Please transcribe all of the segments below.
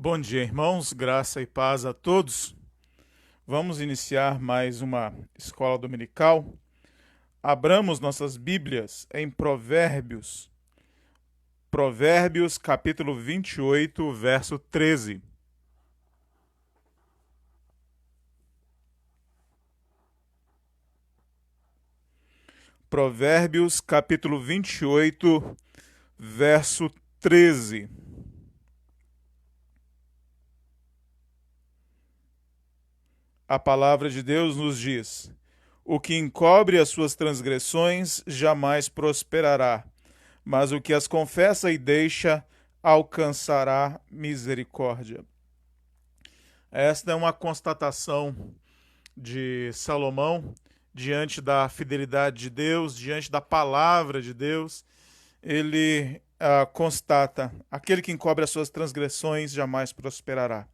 Bom dia, irmãos, graça e paz a todos. Vamos iniciar mais uma escola dominical. Abramos nossas Bíblias em Provérbios. Provérbios, capítulo 28, verso 13. Provérbios, capítulo 28, verso 13. A palavra de Deus nos diz: O que encobre as suas transgressões jamais prosperará, mas o que as confessa e deixa alcançará misericórdia. Esta é uma constatação de Salomão diante da fidelidade de Deus, diante da palavra de Deus. Ele constata: aquele que encobre as suas transgressões jamais prosperará,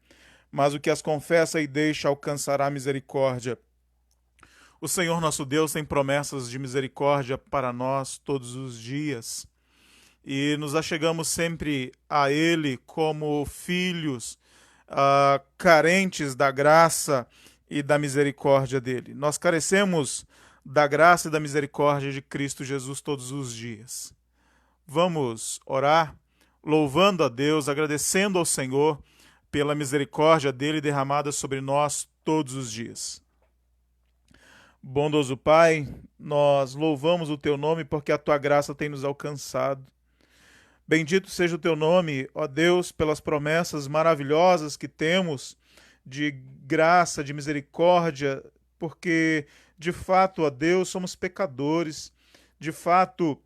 mas o que as confessa e deixa alcançará misericórdia. O Senhor nosso Deus tem promessas de misericórdia para nós todos os dias e nos achegamos sempre a Ele como filhos carentes da graça e da misericórdia dele. Nós carecemos da graça e da misericórdia de Cristo Jesus todos os dias. Vamos orar, louvando a Deus, agradecendo ao Senhor pela misericórdia dele derramada sobre nós todos os dias. Bondoso Pai, nós louvamos o teu nome porque a tua graça tem nos alcançado. Bendito seja o teu nome, ó Deus, pelas promessas maravilhosas que temos de graça, de misericórdia, porque de fato, ó Deus, somos pecadores. De fato,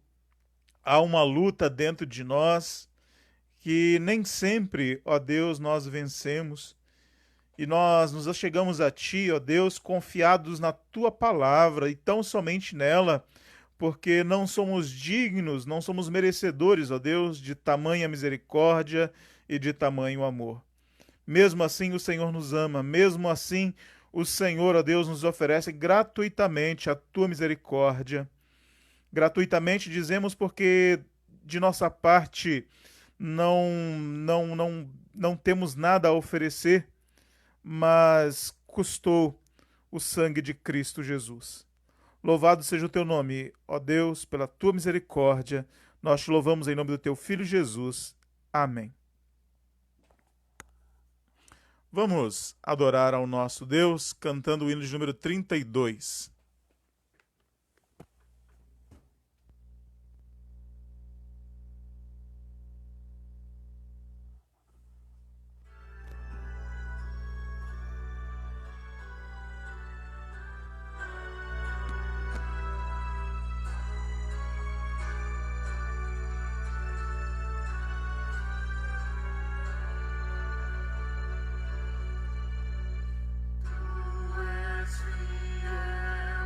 há uma luta dentro de nós que nem sempre, ó Deus, nós vencemos. E nós nos achegamos a Ti, ó Deus, confiados na Tua palavra e tão somente nela, porque não somos dignos, não somos merecedores, ó Deus, de tamanha misericórdia e de tamanho amor. Mesmo assim, o Senhor nos ama, mesmo assim, o Senhor, ó Deus, nos oferece gratuitamente a Tua misericórdia. Gratuitamente dizemos porque de nossa parte não temos nada a oferecer, mas custou o sangue de Cristo Jesus. Louvado seja o teu nome, ó Deus, pela tua misericórdia. Nós te louvamos em nome do teu Filho Jesus. Amém. Vamos adorar ao nosso Deus cantando o hino de número 32. Tu és fiel.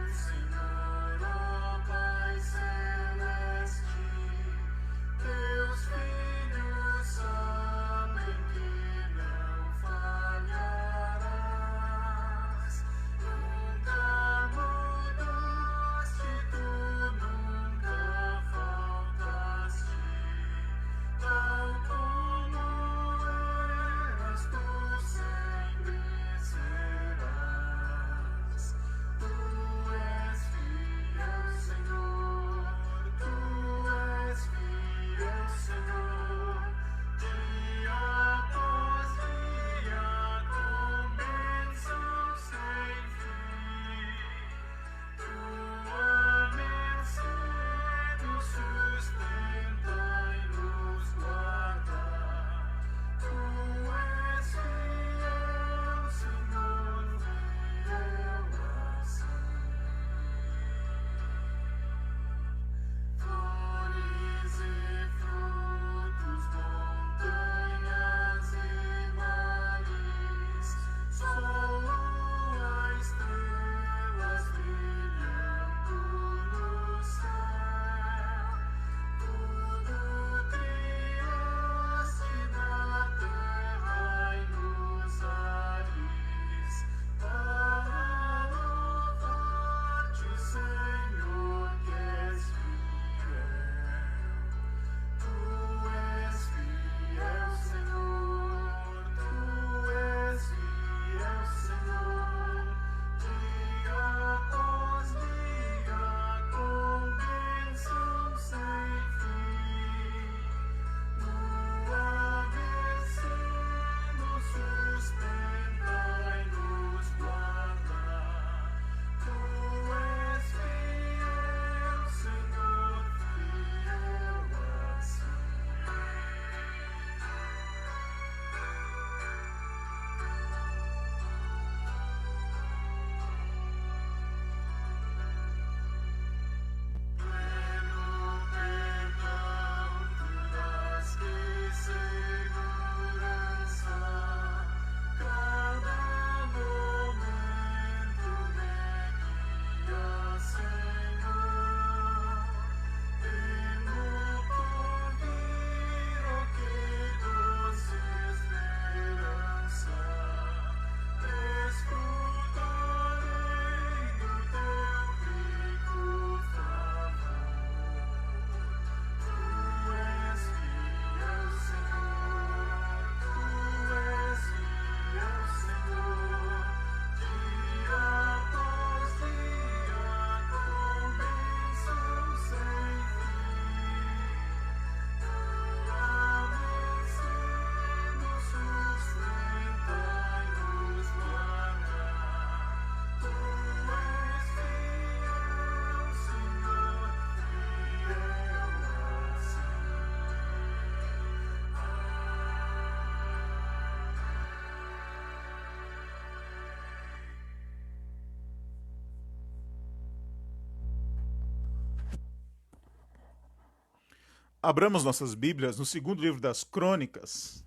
Abramos nossas Bíblias no segundo livro das Crônicas.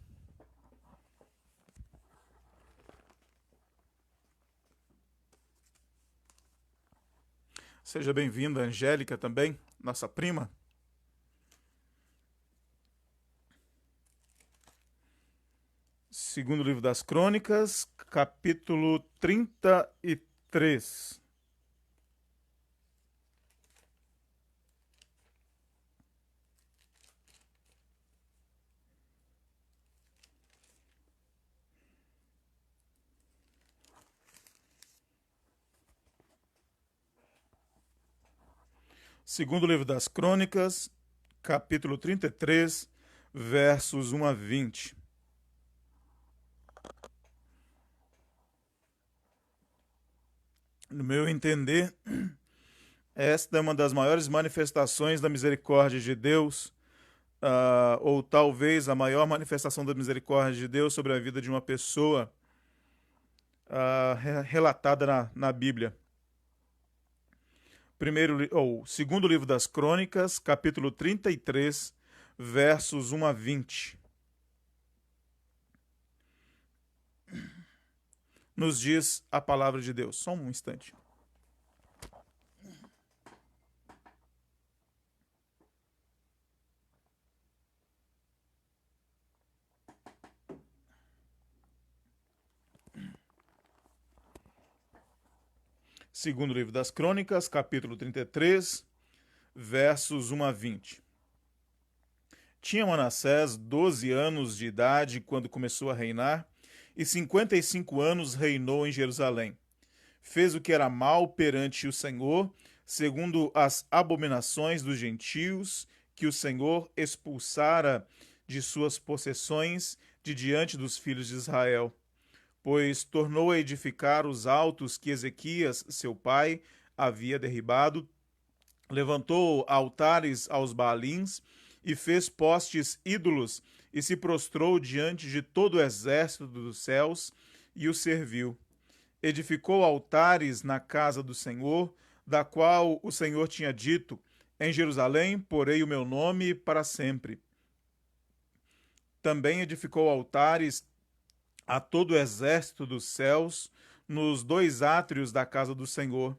Seja bem-vinda, Angélica, também, nossa prima. Segundo livro das Crônicas, capítulo 33. Segundo livro das Crônicas, capítulo 33, versos 1 a 20. No meu entender, esta é uma das maiores manifestações da misericórdia de Deus, ou talvez a maior manifestação da misericórdia de Deus sobre a vida de uma pessoa relatada na Bíblia. Segundo livro das Crônicas, capítulo 33, versos 1 a 20. Nos diz a palavra de Deus. Só um instante. Segundo livro das Crônicas, capítulo 33, versos 1 a 20. Tinha Manassés 12 anos de idade quando começou a reinar, e 55 anos reinou em Jerusalém. Fez o que era mal perante o Senhor, segundo as abominações dos gentios, que o Senhor expulsara de suas possessões de diante dos filhos de Israel. Pois tornou a edificar os altos que Ezequias, seu pai, havia derribado, levantou altares aos Baalins e fez postes ídolos, e se prostrou diante de todo o exército dos céus e o serviu. Edificou altares na casa do Senhor, da qual o Senhor tinha dito: em Jerusalém porei o meu nome para sempre. Também edificou altares a todo o exército dos céus nos dois átrios da casa do Senhor.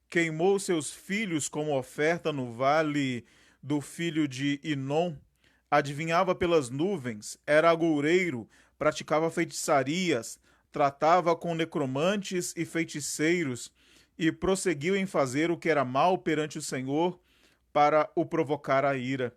Queimou seus filhos como oferta no vale do filho de Inom, adivinhava pelas nuvens, era agoureiro, praticava feitiçarias, tratava com necromantes e feiticeiros, e prosseguiu em fazer o que era mal perante o Senhor, para o provocar a ira.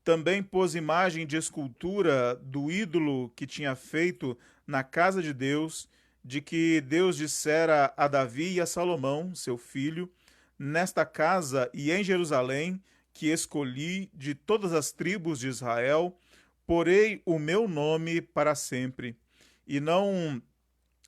Também pôs imagem de escultura do ídolo que tinha feito na casa de Deus, de que Deus dissera a Davi e a Salomão, seu filho: nesta casa e em Jerusalém, que escolhi de todas as tribos de Israel, porei o meu nome para sempre, e não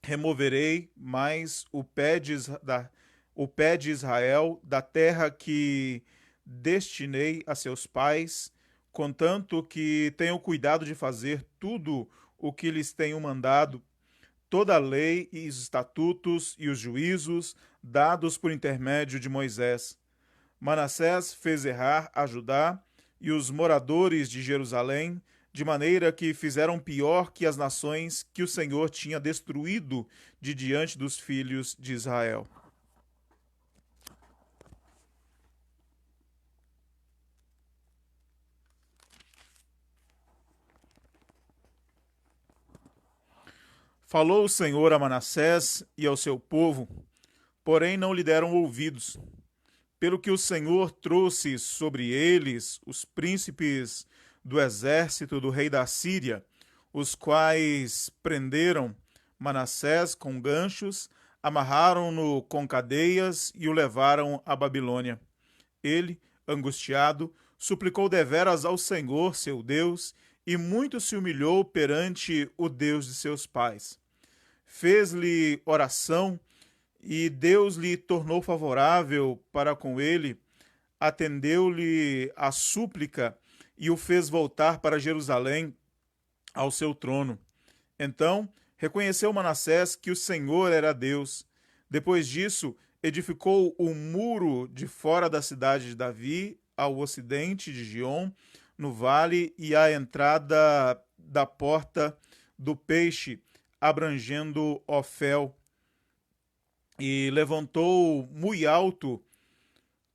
removerei mais o pé de Israel da terra que destinei a seus pais, contanto que tenham cuidado de fazer tudo o que lhes tenho mandado, toda a lei e os estatutos e os juízos dados por intermédio de Moisés. Manassés fez errar a Judá e os moradores de Jerusalém, de maneira que fizeram pior que as nações que o Senhor tinha destruído de diante dos filhos de Israel. Falou o Senhor a Manassés e ao seu povo, porém não lhe deram ouvidos. Pelo que o Senhor trouxe sobre eles os príncipes do exército do rei da Síria, os quais prenderam Manassés com ganchos, amarraram-no com cadeias e o levaram à Babilônia. Ele, angustiado, suplicou deveras ao Senhor, seu Deus, e muito se humilhou perante o Deus de seus pais. Fez-lhe oração e Deus lhe tornou favorável para com ele, atendeu-lhe a súplica e o fez voltar para Jerusalém ao seu trono. Então reconheceu Manassés que o Senhor era Deus. Depois disso, edificou o muro de fora da cidade de Davi, ao ocidente de Giom, no vale e a entrada da porta do peixe, abrangendo Ofel, e levantou muito alto.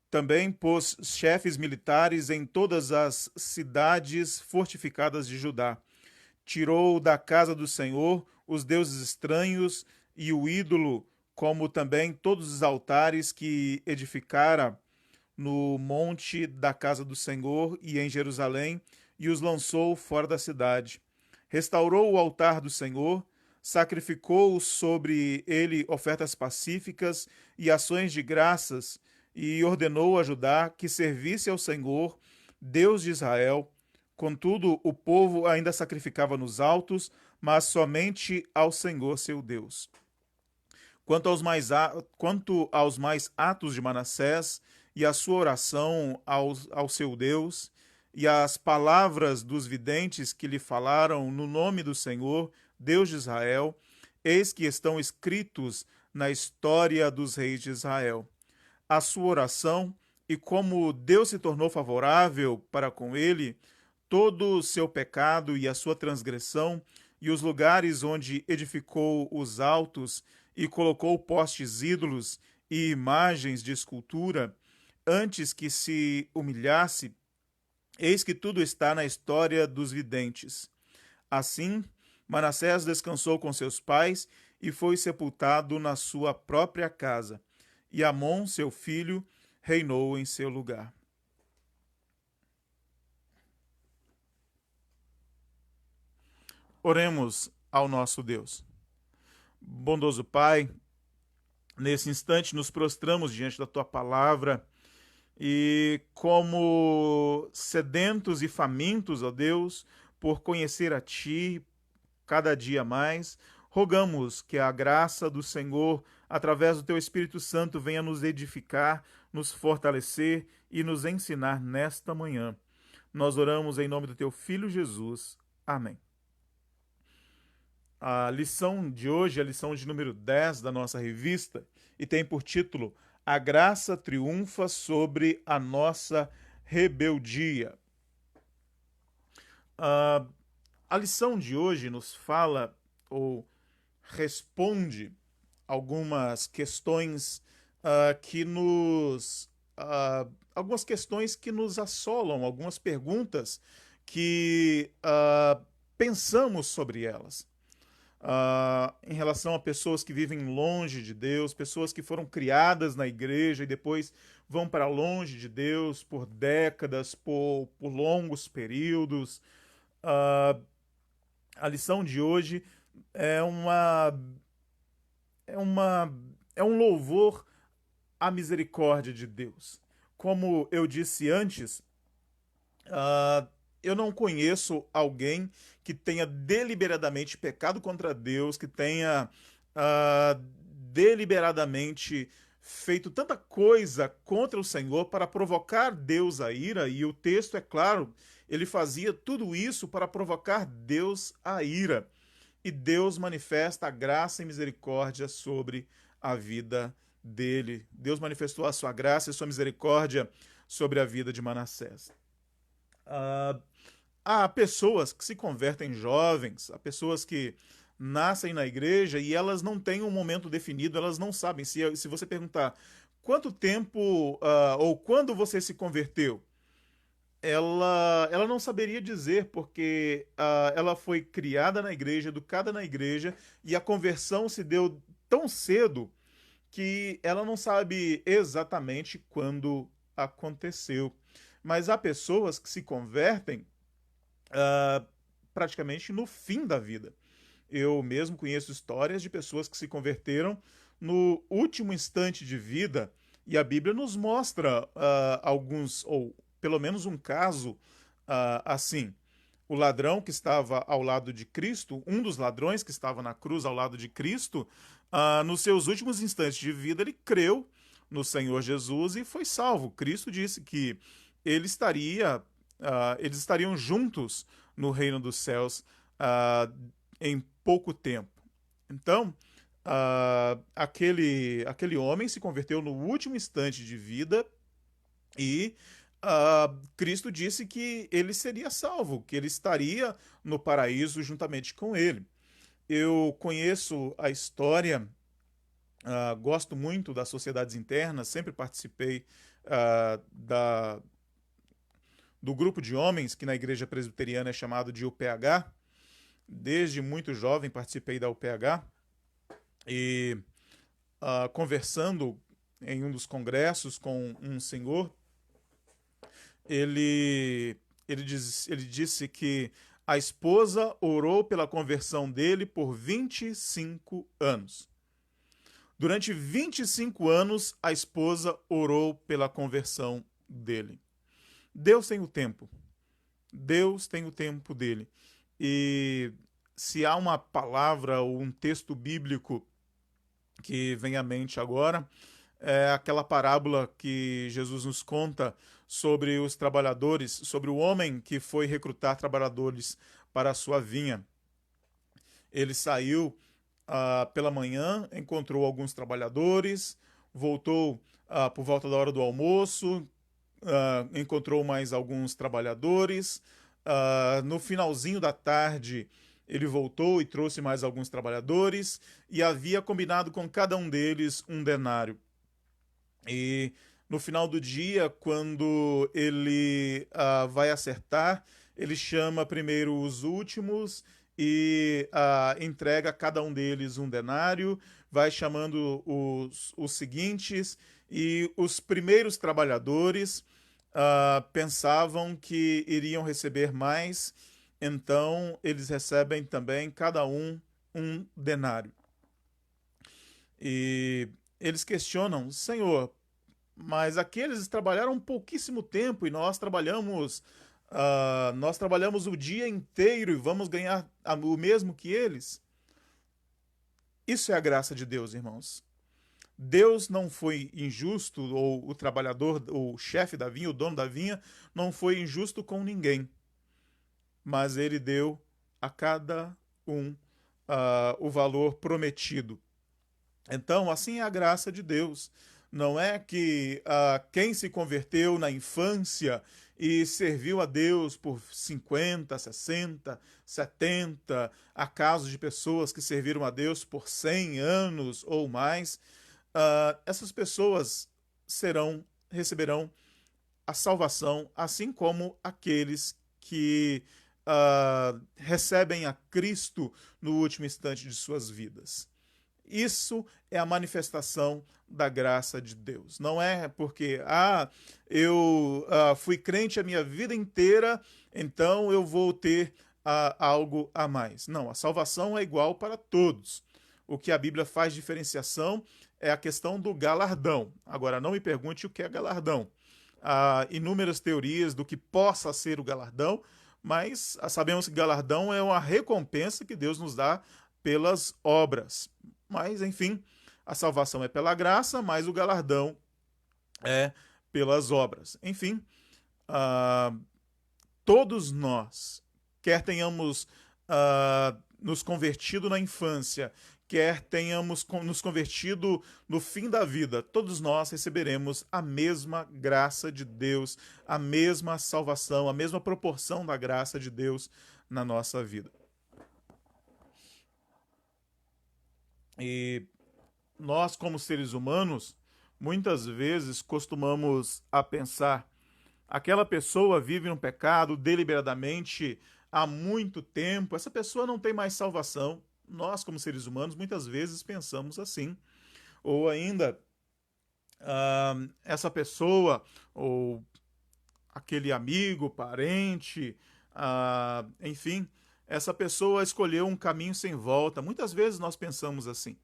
Também pôs chefes militares em todas as cidades fortificadas de Judá. Tirou da casa do Senhor os deuses estranhos e o ídolo, como também todos os altares que edificara no monte da casa do Senhor e em Jerusalém, e os lançou fora da cidade. Restaurou o altar do Senhor, sacrificou sobre ele ofertas pacíficas e ações de graças, e ordenou a Judá que servisse ao Senhor, Deus de Israel. Contudo, o povo ainda sacrificava nos altos, mas somente ao Senhor seu Deus. Quanto aos mais atos de Manassés e a sua oração ao seu Deus, e as palavras dos videntes que lhe falaram no nome do Senhor, Deus de Israel, eis que estão escritos na história dos reis de Israel. A sua oração e como Deus se tornou favorável para com ele, todo o seu pecado e a sua transgressão, e os lugares onde edificou os altos e colocou postes ídolos e imagens de escultura, antes que se humilhasse, eis que tudo está na história dos videntes. Assim, Manassés descansou com seus pais e foi sepultado na sua própria casa, e Amon, seu filho, reinou em seu lugar. Oremos ao nosso Deus. Bondoso Pai, nesse instante nos prostramos diante da Tua palavra e, como sedentos e famintos, ó Deus, por conhecer a Ti cada dia mais, rogamos que a graça do Senhor, através do Teu Espírito Santo, venha nos edificar, nos fortalecer e nos ensinar nesta manhã. Nós oramos em nome do Teu Filho Jesus. Amém. A lição de hoje é a lição de número 10 da nossa revista e tem por título A Graça Triunfa sobre a Nossa Rebeldia. A lição de hoje nos fala ou responde algumas questões que nos algumas questões que nos assolam, algumas perguntas que pensamos sobre elas. Em relação a pessoas que vivem longe de Deus, pessoas que foram criadas na igreja e depois vão para longe de Deus por décadas, por longos períodos. A lição de hoje é é uma é um louvor à misericórdia de Deus. Como eu disse antes, eu não conheço alguém que tenha deliberadamente pecado contra Deus, que tenha deliberadamente feito tanta coisa contra o Senhor para provocar Deus a ira, e o texto é claro, ele fazia tudo isso para provocar Deus a ira. E Deus manifesta a graça e misericórdia sobre a vida dele. Deus manifestou a sua graça e sua misericórdia sobre a vida de Manassés. Há pessoas que se convertem jovens, há pessoas que nascem na igreja e elas não têm um momento definido, elas não sabem. Se você perguntar quanto tempo ou quando você se converteu, ela não saberia dizer, porque ela foi criada na igreja, educada na igreja, e a conversão se deu tão cedo que ela não sabe exatamente quando aconteceu. Mas há pessoas que se convertem praticamente no fim da vida. Eu mesmo conheço histórias de pessoas que se converteram no último instante de vida, e a Bíblia nos mostra alguns, ou pelo menos um caso assim. O ladrão que estava ao lado de Cristo, um dos ladrões que estava na cruz ao lado de Cristo, nos seus últimos instantes de vida, ele creu no Senhor Jesus e foi salvo. Cristo disse que ele eles estariam juntos no reino dos céus em pouco tempo. Então, aquele homem se converteu no último instante de vida e Cristo disse que ele seria salvo, que ele estaria no paraíso juntamente com ele. Eu conheço a história, gosto muito das sociedades internas, sempre participei da, do grupo de homens que na igreja presbiteriana é chamado de UPH. Desde muito jovem participei da UPH e conversando em um dos congressos com um senhor, ele disse que a esposa orou pela conversão dele por 25 anos. Durante 25 anos, a esposa orou pela conversão dele. Deus tem o tempo. Deus tem o tempo dele. E se há uma palavra ou um texto bíblico que vem à mente agora, é aquela parábola que Jesus nos conta sobre os trabalhadores, sobre o homem que foi recrutar trabalhadores para a sua vinha. Ele saiu pela manhã, encontrou alguns trabalhadores, voltou por volta da hora do almoço, encontrou mais alguns trabalhadores. No finalzinho da tarde, ele voltou e trouxe mais alguns trabalhadores e havia combinado com cada um deles um denário. E no final do dia, quando ele vai acertar, ele chama primeiro os últimos e entrega a cada um deles um denário, vai chamando os seguintes, e os primeiros trabalhadores pensavam que iriam receber mais, então eles recebem também cada um denário. E eles questionam: Senhor, mas aqueles trabalharam pouquíssimo tempo e nós trabalhamos o dia inteiro e vamos ganhar o mesmo que eles? Isso é a graça de Deus, irmãos. Deus não foi injusto, ou o trabalhador, o chefe da vinha, o dono da vinha, não foi injusto com ninguém, mas ele deu a cada um o valor prometido. Então, assim é a graça de Deus. Não é que quem se converteu na infância e serviu a Deus por 50, 60, 70, há casos de pessoas que serviram a Deus por 100 anos ou mais, essas pessoas receberão a salvação, assim como aqueles que recebem a Cristo no último instante de suas vidas. Isso é a manifestação da graça de Deus. Não é porque eu fui crente a minha vida inteira, então eu vou ter algo a mais. Não, a salvação é igual para todos. O que a Bíblia faz diferenciação é a questão do galardão. Agora, não me pergunte o que é galardão. Há inúmeras teorias do que possa ser o galardão, mas sabemos que galardão é uma recompensa que Deus nos dá pelas obras. Mas, enfim, a salvação é pela graça, mas o galardão é pelas obras. Enfim, todos nós, quer tenhamos nos convertido na infância, quer tenhamos nos convertido no fim da vida, todos nós receberemos a mesma graça de Deus, a mesma salvação, a mesma proporção da graça de Deus na nossa vida. E nós, como seres humanos, muitas vezes costumamos a pensar: aquela pessoa vive no pecado deliberadamente há muito tempo, essa pessoa não tem mais salvação. Nós, como seres humanos, muitas vezes pensamos assim. Ou ainda, essa pessoa, ou aquele amigo, parente, enfim, essa pessoa escolheu um caminho sem volta. Muitas vezes nós pensamos assim.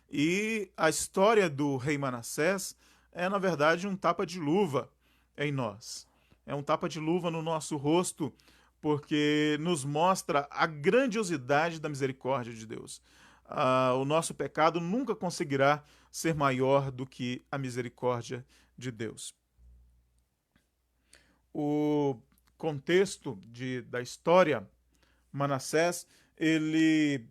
E a história do rei Manassés é, na verdade, um tapa de luva em nós. É um tapa de luva no nosso rosto, porque nos mostra a grandiosidade da misericórdia de Deus. O nosso pecado nunca conseguirá ser maior do que a misericórdia de Deus. O contexto da história: Manassés, ele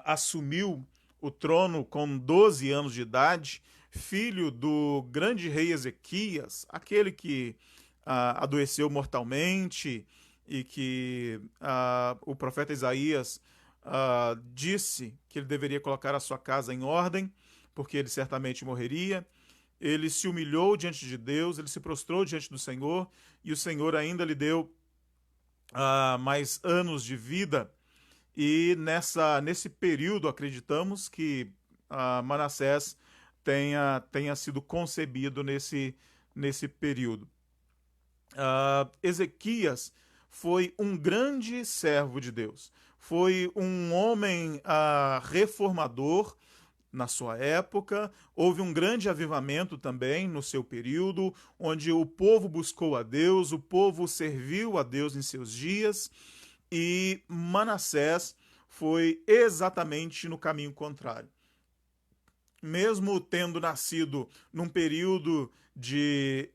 assumiu o trono com 12 anos de idade, filho do grande rei Ezequias, aquele que adoeceu mortalmente e que o profeta Isaías disse que ele deveria colocar a sua casa em ordem, porque ele certamente morreria. Ele se humilhou diante de Deus, ele se prostrou diante do Senhor, e o Senhor ainda lhe deu mais anos de vida. E nesse período, acreditamos que Manassés tenha sido concebido nesse período. Ezequias foi um grande servo de Deus. Foi um homem reformador na sua época. Houve um grande avivamento também no seu período, onde o povo buscou a Deus, o povo serviu a Deus em seus dias, e Manassés foi exatamente no caminho contrário. Mesmo tendo nascido num período de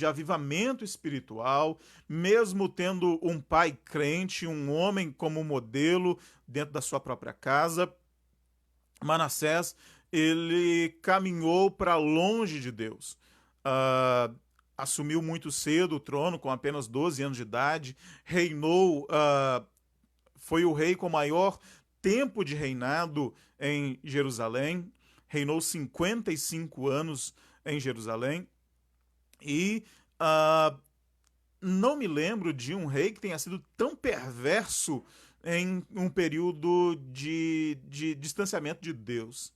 avivamento espiritual, mesmo tendo um pai crente, um homem como modelo dentro da sua própria casa, Manassés, ele caminhou para longe de Deus. Assumiu muito cedo o trono, com apenas 12 anos de idade, reinou, foi o rei com maior tempo de reinado em Jerusalém, reinou 55 anos em Jerusalém, e não me lembro de um rei que tenha sido tão perverso em um período de distanciamento de Deus.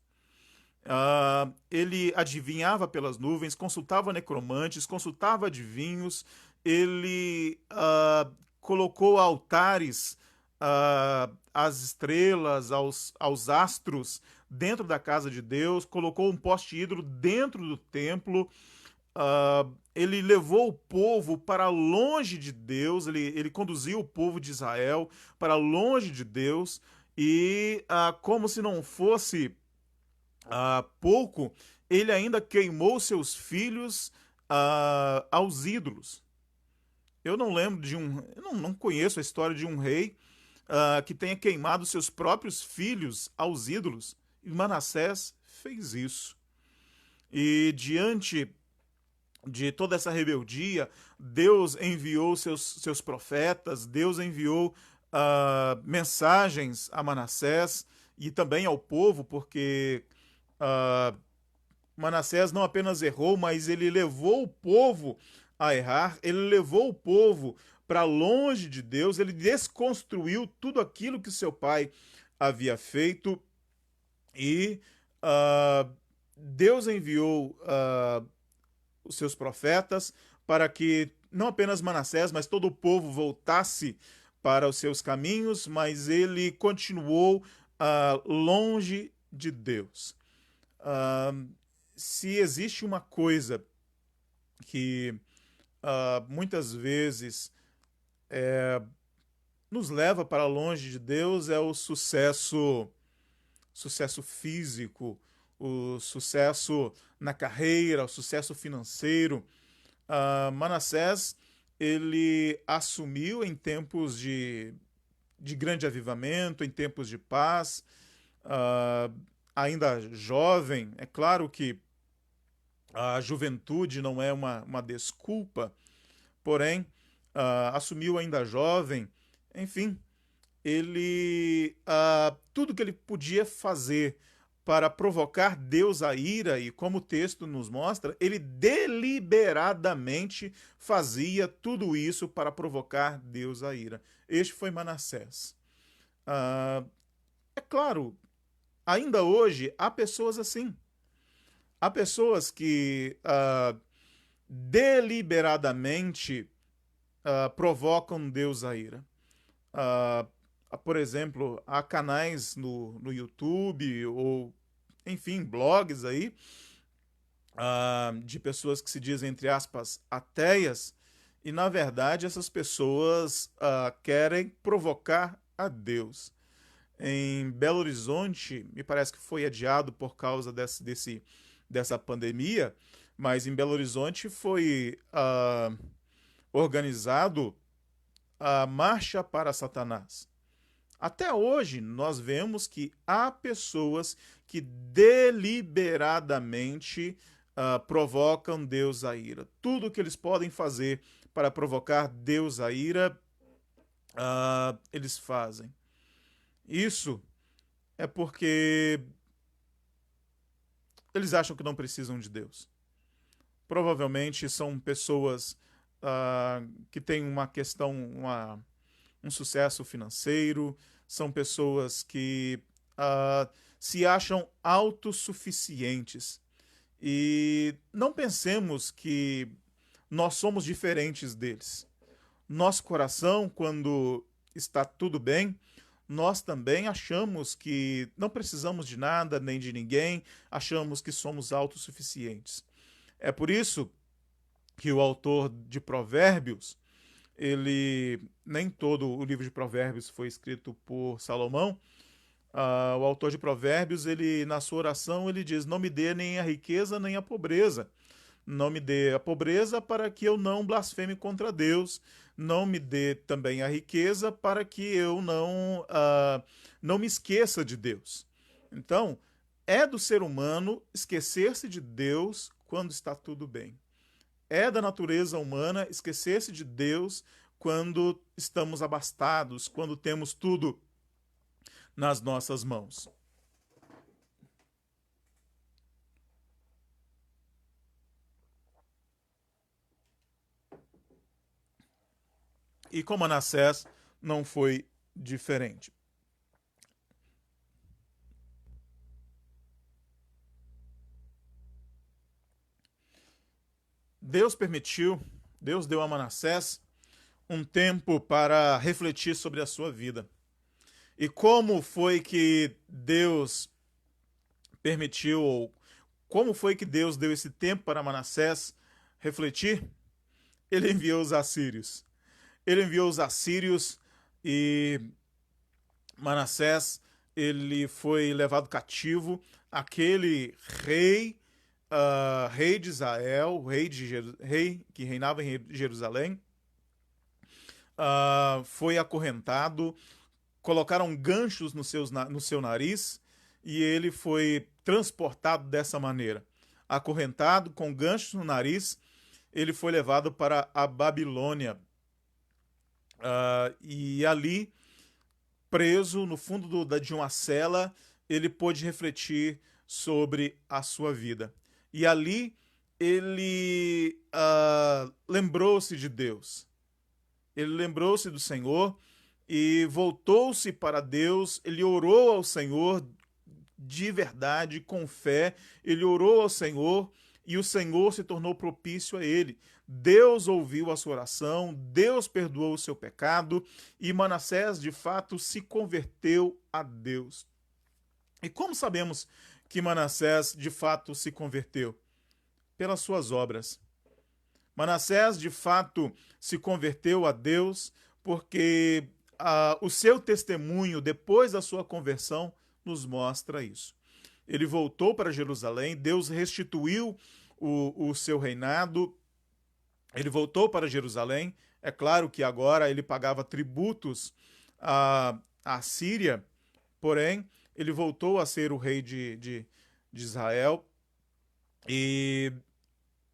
Ele adivinhava pelas nuvens, consultava necromantes, consultava adivinhos, ele colocou altares às estrelas, aos astros dentro da casa de Deus, colocou um poste ídolo dentro do templo. Ele levou o povo para longe de Deus, ele conduziu o povo de Israel para longe de Deus, e como se não fosse pouco, ele ainda queimou seus filhos aos ídolos. Eu não lembro eu não conheço a história de um rei que tenha queimado seus próprios filhos aos ídolos, e Manassés fez isso. E diante de toda essa rebeldia, Deus enviou seus profetas, Deus enviou mensagens a Manassés e também ao povo, porque Manassés não apenas errou, mas ele levou o povo a errar, ele levou o povo para longe de Deus, ele desconstruiu tudo aquilo que seu pai havia feito, e Deus enviou os seus profetas para que não apenas Manassés, mas todo o povo voltasse para os seus caminhos, mas ele continuou longe de Deus. Se existe uma coisa que muitas vezes nos leva para longe de Deus, é o sucesso físico, o sucesso na carreira, o sucesso financeiro. Manassés, ele assumiu em tempos de grande avivamento, em tempos de paz, ainda jovem. É claro que a juventude não é uma desculpa, porém, assumiu ainda jovem. Enfim, ele tudo que ele podia fazer para provocar Deus à ira, e como o texto nos mostra, ele deliberadamente fazia tudo isso para provocar Deus à ira. Este foi Manassés. É claro, ainda hoje há pessoas assim. Há pessoas que deliberadamente provocam Deus à ira. Por exemplo, há canais no YouTube, ou enfim, blogs aí, de pessoas que se dizem, entre aspas, ateias, e na verdade essas pessoas querem provocar a Deus. Em Belo Horizonte, me parece que foi adiado por causa dessa pandemia, mas em Belo Horizonte foi organizado a Marcha para Satanás. Até hoje, nós vemos que há pessoas que deliberadamente provocam Deus à ira. Tudo que eles podem fazer para provocar Deus à ira, eles fazem. Isso é porque eles acham que não precisam de Deus. Provavelmente são pessoas que têm uma questão, um sucesso financeiro, são pessoas que se acham autossuficientes. E não pensemos que nós somos diferentes deles. Nosso coração, quando está tudo bem, nós também achamos que não precisamos de nada nem de ninguém, achamos que somos autossuficientes. É por isso que o autor de Provérbios, nem todo o livro de Provérbios foi escrito por Salomão. O autor de Provérbios, na sua oração, ele diz: não me dê nem a riqueza nem a pobreza. Não me dê a pobreza para que eu não blasfeme contra Deus. Não me dê também a riqueza para que eu não me esqueça de Deus. Então, é do ser humano esquecer-se de Deus quando está tudo bem. É da natureza humana esquecer-se de Deus quando estamos abastados, quando temos tudo nas nossas mãos. E com Manassés não foi diferente. Deus permitiu, Deus deu a Manassés um tempo para refletir sobre a sua vida. E como foi que Deus permitiu, ou como foi que Deus deu esse tempo para Manassés refletir? Ele enviou os assírios. Ele enviou os assírios e Manassés, ele foi levado cativo. Aquele rei, rei de Israel, rei que reinava em Jerusalém, foi acorrentado, colocaram ganchos no seu nariz e ele foi transportado dessa maneira. Acorrentado, com ganchos no nariz, ele foi levado para a Babilônia. E ali, preso no fundo de uma cela, ele pôde refletir sobre a sua vida. E ali ele lembrou-se de Deus. Ele lembrou-se do Senhor e voltou-se para Deus. Ele orou ao Senhor de verdade, com fé. Ele orou ao Senhor e o Senhor se tornou propício a ele. Deus ouviu a sua oração, Deus perdoou o seu pecado e Manassés, de fato, se converteu a Deus. E como sabemos que Manassés, de fato, se converteu? Pelas suas obras. Manassés, de fato, se converteu a Deus porque o seu testemunho depois da sua conversão nos mostra isso. Ele voltou para Jerusalém, Deus restituiu o seu reinado, ele voltou para Jerusalém. É claro que agora ele pagava tributos à Síria, porém, ele voltou a ser o rei de Israel,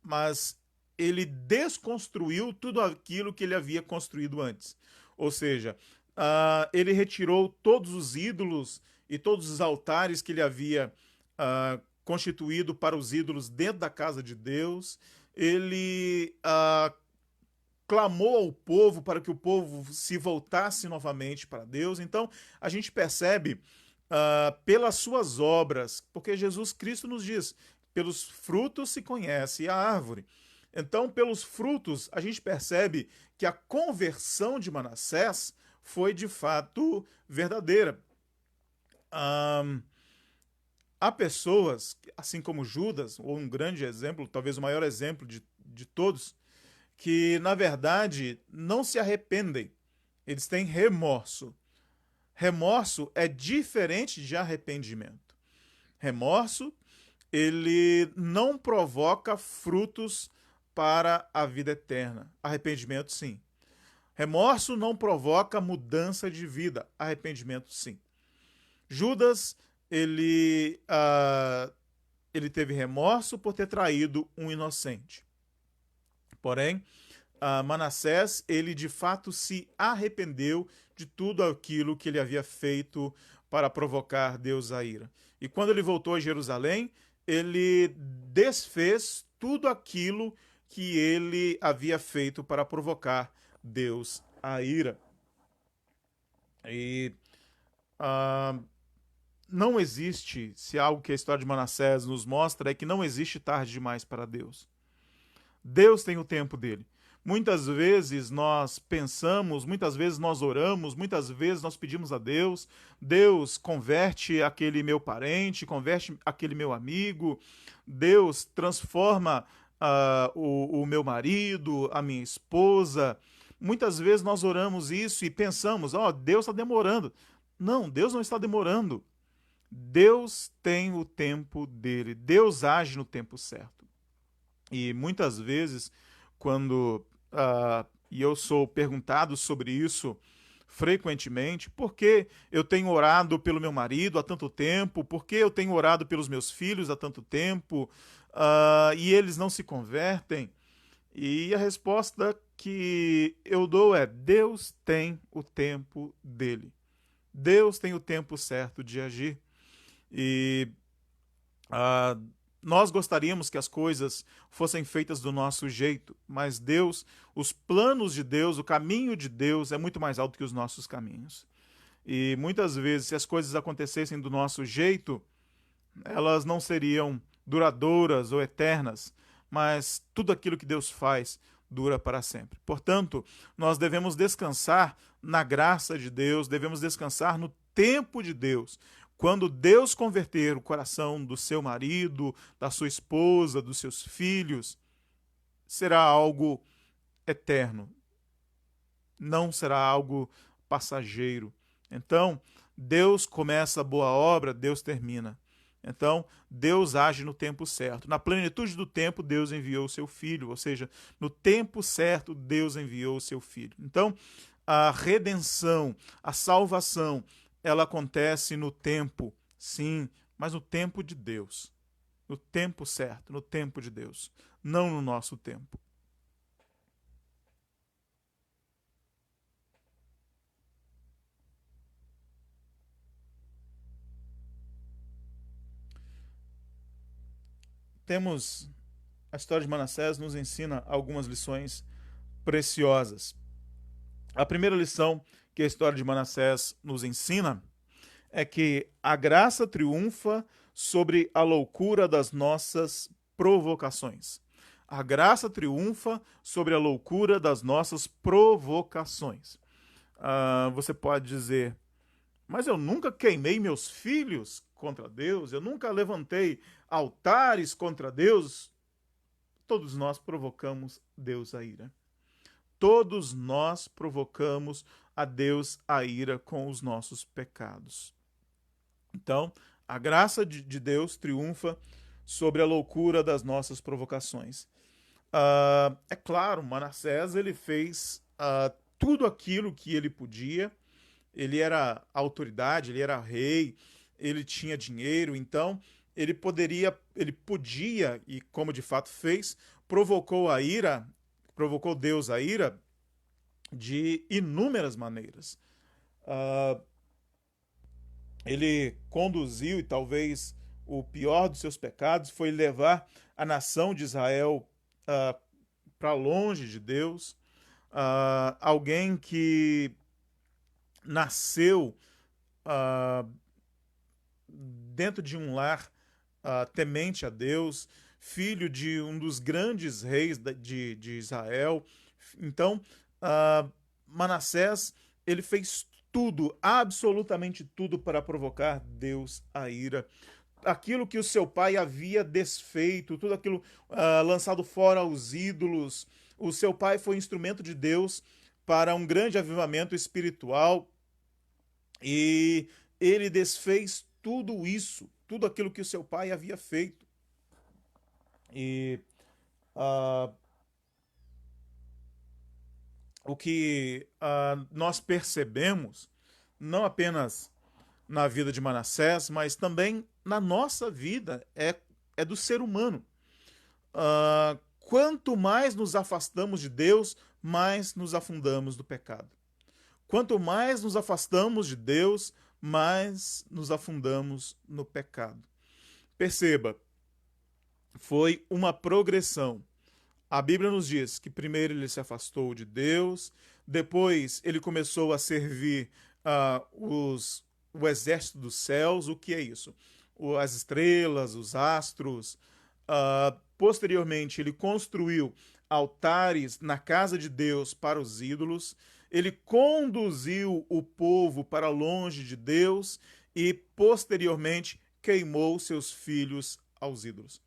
mas ele desconstruiu tudo aquilo que ele havia construído antes. Ou seja, ele retirou todos os ídolos e todos os altares que ele havia constituído para os ídolos dentro da casa de Deus. Ele clamou ao povo para que o povo se voltasse novamente para Deus. Então, a gente percebe pelas suas obras, porque Jesus Cristo nos diz: pelos frutos se conhece a árvore. Então, pelos frutos, a gente percebe que a conversão de Manassés foi de fato verdadeira. Há pessoas, assim como Judas, ou um grande exemplo, talvez o maior exemplo de todos, que na verdade não se arrependem, eles têm remorso. Remorso é diferente de arrependimento. Remorso, ele não provoca frutos para a vida eterna. Arrependimento, sim. Remorso não provoca mudança de vida, arrependimento sim. Judas, ele teve remorso por ter traído um inocente. Porém, Manassés, ele de fato se arrependeu de tudo aquilo que ele havia feito para provocar Deus à ira. E quando ele voltou a Jerusalém, ele desfez tudo aquilo que ele havia feito para provocar Deus à ira. E ah, não existe, se algo que a história de Manassés nos mostra, é que não existe tarde demais para Deus. Deus tem o tempo dele. Muitas vezes nós pensamos, muitas vezes nós oramos, muitas vezes nós pedimos a Deus, Deus converte aquele meu parente, converte aquele meu amigo, Deus transforma o meu marido, a minha esposa. Muitas vezes nós oramos isso e pensamos, ó, Deus está demorando. Não, Deus não está demorando. Deus tem o tempo dele, Deus age no tempo certo. E muitas vezes, quando e eu sou perguntado sobre isso frequentemente, por que eu tenho orado pelo meu marido há tanto tempo, por que eu tenho orado pelos meus filhos há tanto tempo, e eles não se convertem? E a resposta que eu dou é: Deus tem o tempo dele. Deus tem o tempo certo de agir. E ah, nós gostaríamos que as coisas fossem feitas do nosso jeito, mas Deus, os planos de Deus, o caminho de Deus é muito mais alto que os nossos caminhos. E muitas vezes, se as coisas acontecessem do nosso jeito, elas não seriam duradouras ou eternas, mas tudo aquilo que Deus faz dura para sempre. Portanto, nós devemos descansar na graça de Deus, devemos descansar no tempo de Deus. Quando Deus converter o coração do seu marido, da sua esposa, dos seus filhos, será algo eterno, não será algo passageiro. Então, Deus começa a boa obra, Deus termina. Então, Deus age no tempo certo. Na plenitude do tempo, Deus enviou o seu filho, ou seja, no tempo certo, Deus enviou o seu filho. Então, a redenção, a salvação, ela acontece no tempo, sim, mas no tempo de Deus. No tempo certo, no tempo de Deus, não no nosso tempo. Temos a história de Manassés nos ensina algumas lições preciosas. A primeira lição que a história de Manassés nos ensina é que a graça triunfa sobre a loucura das nossas provocações. A graça triunfa sobre a loucura das nossas provocações. Você pode dizer, mas eu nunca queimei meus filhos contra Deus, eu nunca levantei altares contra Deus. Todos nós provocamos Deus à ira. Todos nós provocamos a Deus a ira com os nossos pecados. Então, a graça de Deus triunfa sobre a loucura das nossas provocações. É claro, Manassés ele fez tudo aquilo que ele podia. Ele era autoridade, ele era rei, ele tinha dinheiro, então ele podia, e como de fato fez, provocou Deus a ira de inúmeras maneiras. Uh, ele conduziu, e talvez o pior dos seus pecados foi levar a nação de Israel para longe de Deus. Alguém que nasceu uh, dentro de um lar temente a Deus, filho de um dos grandes reis de Israel. Então, Manassés, ele fez tudo, absolutamente tudo, para provocar Deus a ira. Aquilo que o seu pai havia desfeito, tudo aquilo lançado fora aos ídolos, o seu pai foi instrumento de Deus para um grande avivamento espiritual e ele desfez tudo isso, tudo aquilo que o seu pai havia feito. E uh, o que nós percebemos, não apenas na vida de Manassés, mas também na nossa vida, é do ser humano. Quanto mais nos afastamos de Deus, mais nos afundamos do pecado. Quanto mais nos afastamos de Deus, mais nos afundamos no pecado. Perceba, foi uma progressão. A Bíblia nos diz que primeiro ele se afastou de Deus, depois ele começou a servir o exército dos céus. O que é isso? As estrelas, os astros. Posteriormente, ele construiu altares na casa de Deus para os ídolos. Ele conduziu o povo para longe de Deus e, posteriormente, queimou seus filhos aos ídolos.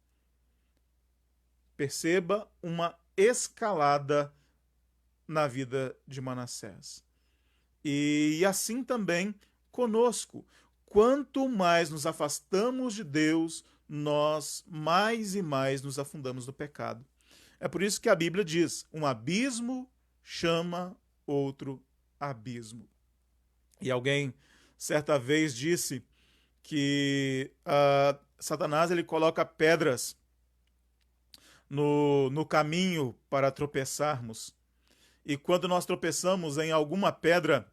Perceba uma escalada na vida de Manassés. E assim também conosco. Quanto mais nos afastamos de Deus, nós mais e mais nos afundamos no pecado. É por isso que a Bíblia diz: um abismo chama outro abismo. E alguém certa vez disse que Satanás ele coloca pedras no caminho para tropeçarmos. E quando nós tropeçamos em alguma pedra,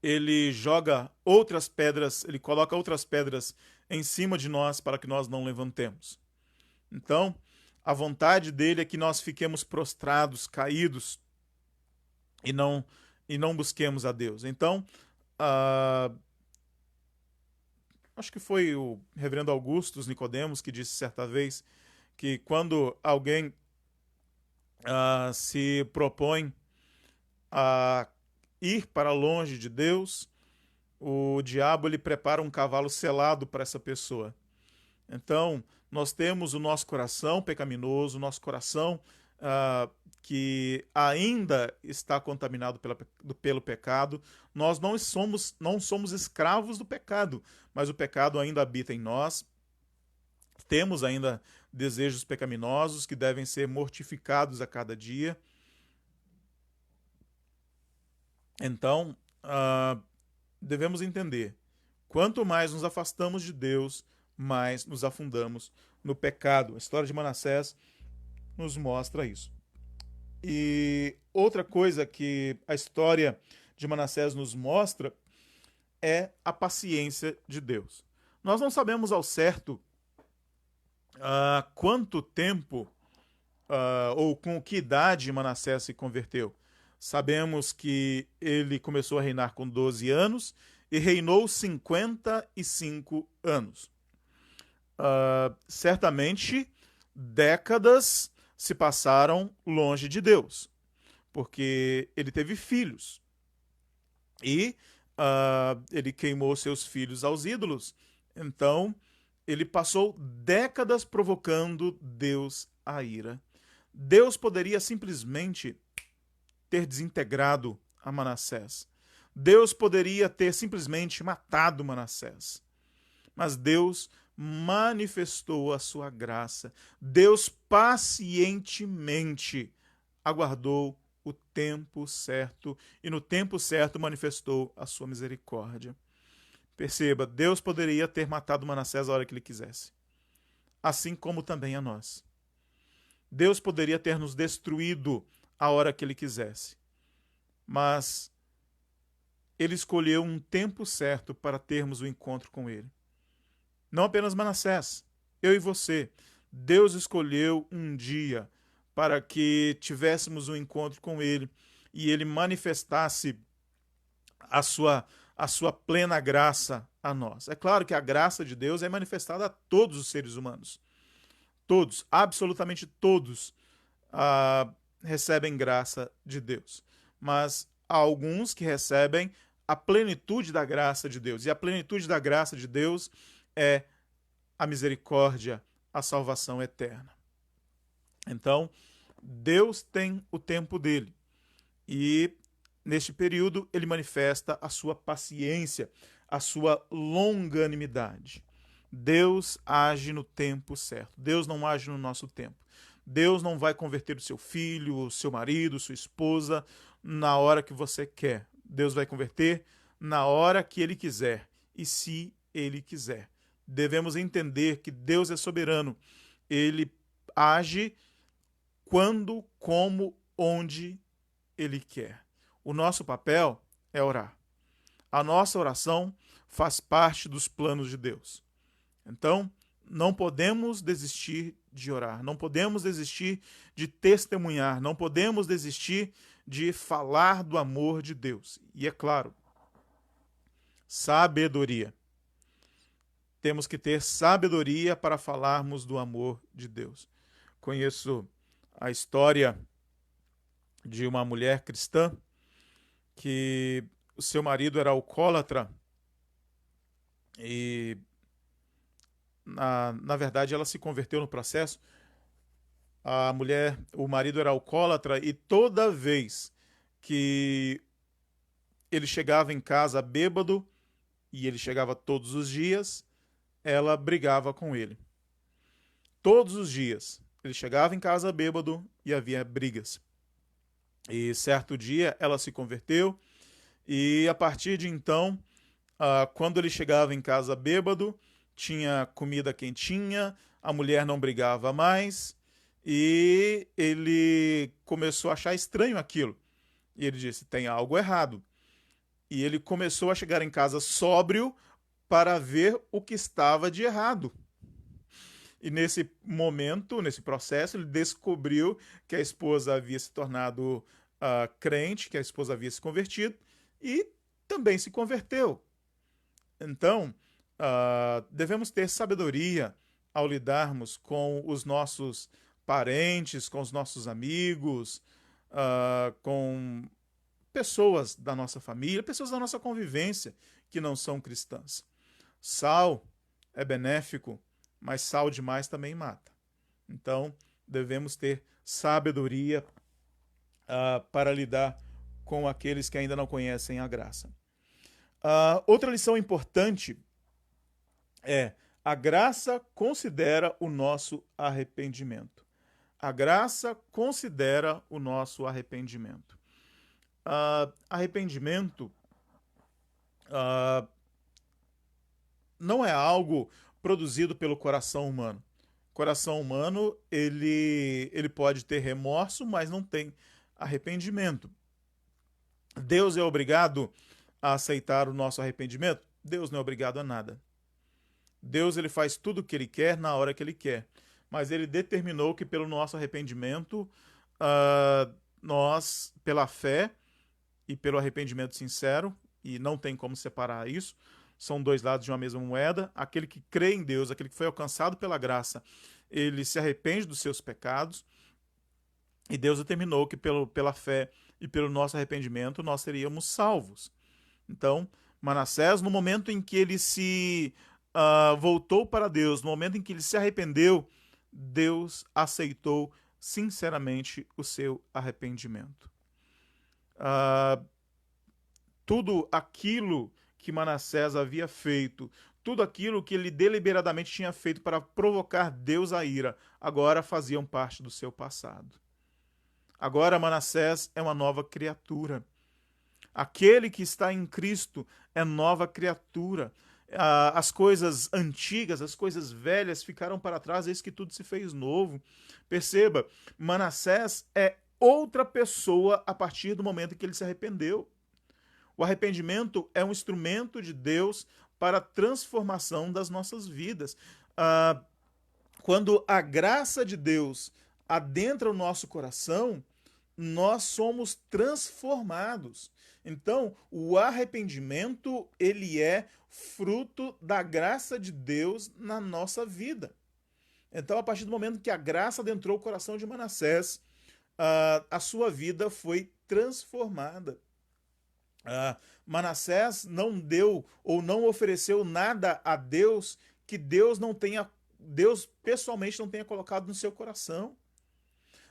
ele joga outras pedras, ele coloca outras pedras em cima de nós para que nós não levantemos. Então, a vontade dele é que nós fiquemos prostrados, caídos e não busquemos a Deus. Então, acho que foi o reverendo Augustus Nicodemos que disse certa vez que quando alguém se propõe a ir para longe de Deus, o diabo ele prepara um cavalo selado para essa pessoa. Então, nós temos o nosso coração pecaminoso, o nosso coração que ainda está contaminado pelo pecado. Nós não somos escravos do pecado, mas o pecado ainda habita em nós. Temos ainda desejos pecaminosos que devem ser mortificados a cada dia. Então, devemos entender, quanto mais nos afastamos de Deus, mais nos afundamos no pecado. A história de Manassés nos mostra isso. E outra coisa que a história de Manassés nos mostra é a paciência de Deus. Nós não sabemos ao certo quanto tempo ou com que idade Manassés se converteu. Sabemos que ele começou a reinar com 12 anos e reinou 55 anos. Certamente, décadas se passaram longe de Deus, porque ele teve filhos e ele queimou seus filhos aos ídolos. Então, ele passou décadas provocando Deus a ira. Deus poderia simplesmente ter desintegrado a Manassés. Deus poderia ter simplesmente matado Manassés. Mas Deus manifestou a sua graça. Deus pacientemente aguardou o tempo certo e no tempo certo manifestou a sua misericórdia. Perceba, Deus poderia ter matado Manassés a hora que ele quisesse, assim como também a nós. Deus poderia ter nos destruído a hora que ele quisesse, mas ele escolheu um tempo certo para termos o encontro com ele. Não apenas Manassés, eu e você. Deus escolheu um dia para que tivéssemos um encontro com ele e ele manifestasse a sua plena graça a nós. É claro que a graça de Deus é manifestada a todos os seres humanos. Todos, absolutamente todos, recebem graça de Deus. Mas há alguns que recebem a plenitude da graça de Deus. E a plenitude da graça de Deus é a misericórdia, a salvação eterna. Então, Deus tem o tempo dele. E neste período, ele manifesta a sua paciência, a sua longanimidade. Deus age no tempo certo. Deus não age no nosso tempo. Deus não vai converter o seu filho, o seu marido, sua esposa na hora que você quer. Deus vai converter na hora que Ele quiser e se Ele quiser. Devemos entender que Deus é soberano. Ele age quando, como, onde Ele quer. O nosso papel é orar. A nossa oração faz parte dos planos de Deus. Então, não podemos desistir de orar, não podemos desistir de testemunhar, não podemos desistir de falar do amor de Deus. E é claro, sabedoria. Temos que ter sabedoria para falarmos do amor de Deus. Conheço a história de uma mulher cristã que o seu marido era alcoólatra e, na verdade, ela se converteu no processo. O marido era alcoólatra e toda vez que ele chegava em casa bêbado, e ele chegava todos os dias, ela brigava com ele. Todos os dias. Ele chegava em casa bêbado e havia brigas. E certo dia ela se converteu e a partir de então, quando ele chegava em casa bêbado, tinha comida quentinha, a mulher não brigava mais e ele começou a achar estranho aquilo. E ele disse, tem algo errado. E ele começou a chegar em casa sóbrio para ver o que estava de errado. E nesse momento, nesse processo, ele descobriu que a esposa havia se tornado crente, que a esposa havia se convertido e também se converteu. Então, devemos ter sabedoria ao lidarmos com os nossos parentes, com os nossos amigos, com pessoas da nossa família, pessoas da nossa convivência que não são cristãs. Sal é benéfico, mas sal demais também mata. Então, devemos ter sabedoria para lidar com aqueles que ainda não conhecem a graça. Outra lição importante é: a graça considera o nosso arrependimento. A graça considera o nosso arrependimento. Arrependimento não é algo produzido pelo coração humano. O coração humano, ele pode ter remorso, mas não tem arrependimento. Deus é obrigado a aceitar o nosso arrependimento? Deus não é obrigado a nada. Deus, ele faz tudo o que ele quer na hora que ele quer. Mas ele determinou que pelo nosso arrependimento, nós, pela fé e pelo arrependimento sincero, e não tem como separar isso, são dois lados de uma mesma moeda. Aquele que crê em Deus, aquele que foi alcançado pela graça, ele se arrepende dos seus pecados, e Deus determinou que pela fé e pelo nosso arrependimento nós seríamos salvos. Então, Manassés, no momento em que ele se voltou para Deus, no momento em que ele se arrependeu, Deus aceitou sinceramente o seu arrependimento. Tudo aquilo que Manassés havia feito, tudo aquilo que ele deliberadamente tinha feito para provocar Deus à ira, agora faziam parte do seu passado. Agora Manassés é uma nova criatura. Aquele que está em Cristo é nova criatura. As coisas antigas, as coisas velhas ficaram para trás, eis que tudo se fez novo. Perceba, Manassés é outra pessoa a partir do momento em que ele se arrependeu. O arrependimento é um instrumento de Deus para a transformação das nossas vidas. Quando a graça de Deus adentra o nosso coração, nós somos transformados. Então, o arrependimento, ele é fruto da graça de Deus na nossa vida. Então, a partir do momento que a graça adentrou o coração de Manassés, a sua vida foi transformada. Manassés não deu ou não ofereceu nada a Deus que Deus pessoalmente não tenha colocado no seu coração.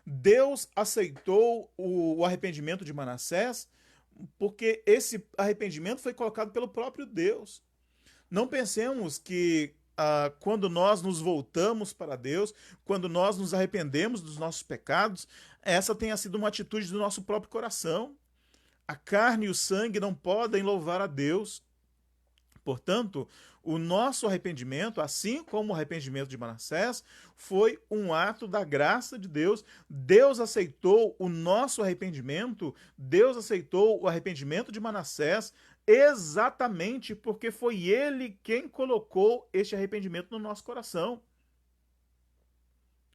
Deus aceitou o arrependimento de Manassés porque esse arrependimento foi colocado pelo próprio Deus. Não pensemos que quando nós nos voltamos para Deus, quando nós nos arrependemos dos nossos pecados, essa tenha sido uma atitude do nosso próprio coração. A carne e o sangue não podem louvar a Deus. Portanto, o nosso arrependimento, assim como o arrependimento de Manassés, foi um ato da graça de Deus. Deus aceitou o nosso arrependimento, Deus aceitou o arrependimento de Manassés exatamente porque foi ele quem colocou este arrependimento no nosso coração.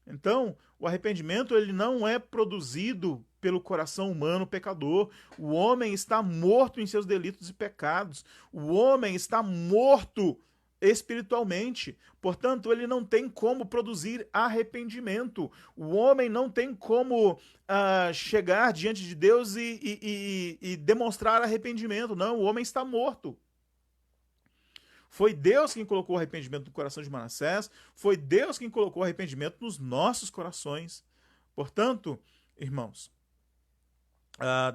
Então, o arrependimento ele não é produzido pelo coração humano pecador. O homem está morto em seus delitos e pecados. O homem está morto espiritualmente. Portanto, ele não tem como produzir arrependimento. O homem não tem como chegar diante de Deus e demonstrar arrependimento. Não, o homem está morto. Foi Deus quem colocou o arrependimento no coração de Manassés, foi Deus quem colocou o arrependimento nos nossos corações. Portanto, irmãos,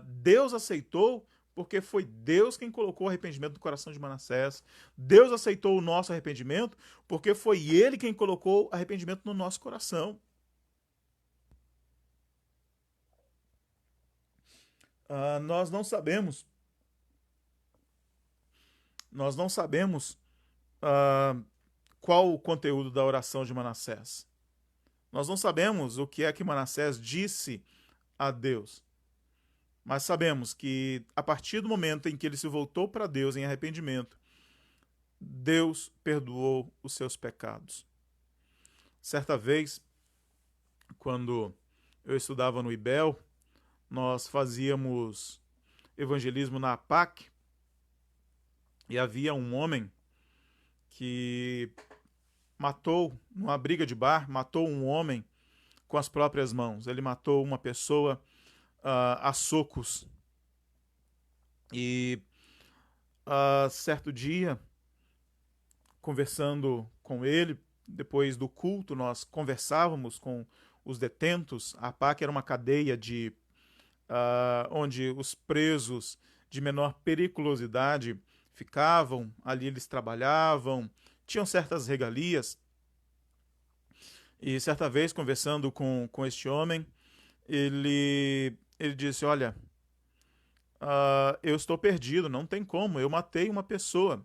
Deus aceitou porque foi Deus quem colocou o arrependimento no coração de Manassés. Deus aceitou o nosso arrependimento porque foi Ele quem colocou o arrependimento no nosso coração. Nós não sabemos qual o conteúdo da oração de Manassés. Nós não sabemos o que é que Manassés disse a Deus. Mas sabemos que a partir do momento em que ele se voltou para Deus em arrependimento, Deus perdoou os seus pecados. Certa vez, quando eu estudava no IBEL, nós fazíamos evangelismo na APAC e havia um homem que matou, numa briga de bar, matou um homem com as próprias mãos. Ele matou uma pessoa a socos. E certo dia, conversando com ele, depois do culto, nós conversávamos com os detentos. A APAC era uma cadeia onde os presos de menor periculosidade ficavam, ali eles trabalhavam, tinham certas regalias. E certa vez, conversando com este homem, ele disse, olha, eu estou perdido, não tem como, eu matei uma pessoa.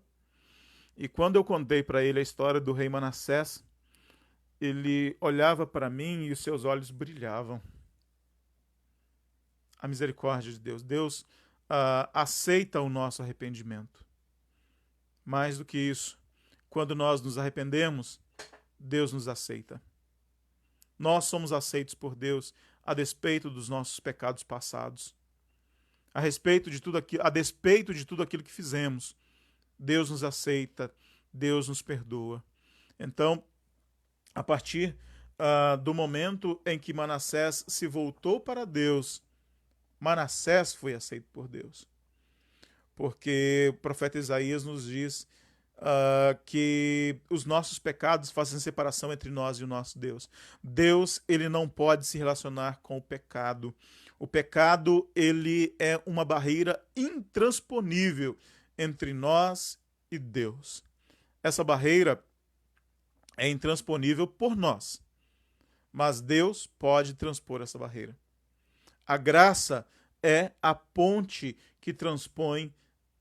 E quando eu contei para ele a história do rei Manassés, ele olhava para mim e os seus olhos brilhavam. A misericórdia de Deus. Deus aceita o nosso arrependimento. Mais do que isso, quando nós nos arrependemos, Deus nos aceita. Nós somos aceitos por Deus a despeito dos nossos pecados passados. A despeito de tudo aquilo que fizemos, Deus nos aceita, Deus nos perdoa. Então, a partir do momento em que Manassés se voltou para Deus, Manassés foi aceito por Deus. Porque o profeta Isaías nos diz que os nossos pecados fazem separação entre nós e o nosso Deus. Deus, ele não pode se relacionar com o pecado. O pecado, ele é uma barreira intransponível entre nós e Deus. Essa barreira é intransponível por nós, mas Deus pode transpor essa barreira. A graça é a ponte que transpõe